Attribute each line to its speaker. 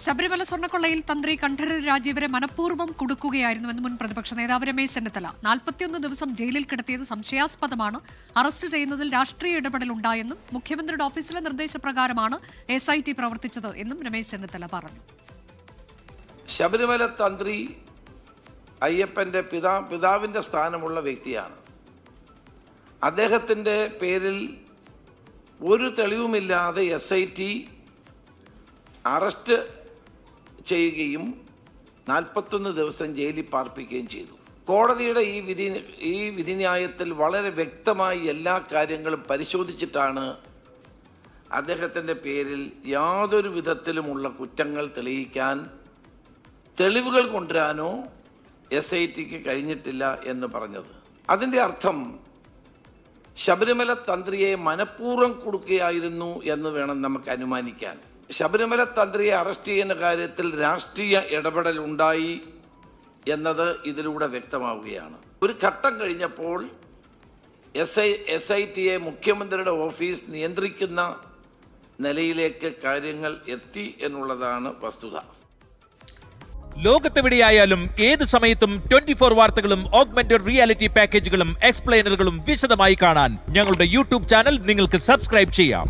Speaker 1: ശബരിമല സ്വർണ്ണക്കൊള്ളയിൽ തന്ത്രി കണ്ഠരര് രാജീവരെ മനഃപൂർവ്വം കുടുക്കുകയായിരുന്നുവെന്ന് മുൻ പ്രതിപക്ഷ നേതാവ് രമേശ് ചെന്നിത്തല. 41 ദിവസം ജയിലിൽ കിടത്തിയത് സംശയാസ്പദമാണ്. അറസ്റ്റ് ചെയ്യുന്നതിൽ രാഷ്ട്രീയ ഇടപെടൽ ഉണ്ടായെന്നും മുഖ്യമന്ത്രിയുടെ ഓഫീസിലെ നിർദ്ദേശപ്രകാരമാണ് SIT പ്രവർത്തിച്ചത് എന്നും രമേശ് ചെന്നിത്തല പറഞ്ഞു.
Speaker 2: ശബരിമല തന്ത്രി അയ്യപ്പന്റെ പിതാവിന്റെ സ്ഥാനമുള്ള വ്യക്തിയാണ്. അദ്ദേഹത്തിന്റെ പേരിൽ ഒരു തെളിവുമില്ലാതെ SIT അറസ്റ്റ് ചെയ്യുകയും 41 ദിവസം ജയിലിൽ പാർപ്പിക്കുകയും ചെയ്തു. കോടതിയുടെ ഈ വിധിന്യായത്തിൽ വളരെ വ്യക്തമായി എല്ലാ കാര്യങ്ങളും പരിശോധിച്ചിട്ടാണ് അദ്ദേഹത്തിൻ്റെ പേരിൽ യാതൊരു വിധത്തിലുമുള്ള കുറ്റങ്ങൾ തെളിയിക്കാൻ തെളിവുകൾ കൊണ്ടുവരാനോ SITക്ക് കഴിഞ്ഞിട്ടില്ല എന്ന് പറഞ്ഞത്. അതിൻ്റെ അർത്ഥം ശബരിമല തന്ത്രിയെ മനഃപൂർവ്വം കൊടുക്കുകയായിരുന്നു എന്ന് വേണം നമുക്ക് അനുമാനിക്കാൻ. ശബരിമല തന്ത്രിയെ അറസ്റ്റ് ചെയ്യുന്ന കാര്യത്തിൽ രാഷ്ട്രീയ ഇടപെടൽ ഉണ്ടായി എന്നത് ഇതിലൂടെ വ്യക്തമാവുകയാണ്. ഒരു ഘട്ടം കഴിഞ്ഞപ്പോൾ SITയെ മുഖ്യമന്ത്രിയുടെ ഓഫീസ് നിയന്ത്രിക്കുന്ന നിലയിലേക്ക് കാര്യങ്ങൾ എത്തി എന്നുള്ളതാണ് വസ്തുത.
Speaker 3: ലോകത്തെവിടെയായാലും ഏത് സമയത്തും 24 വാർത്തകളും ഓഗ്മെന്റഡ് റിയാലിറ്റി പാക്കേജുകളും എക്സ്പ്ലെയിനറുകളും വിശദമായി കാണാൻ ഞങ്ങളുടെ YouTube ചാനൽ നിങ്ങൾക്ക് സബ്സ്ക്രൈബ് ചെയ്യാം.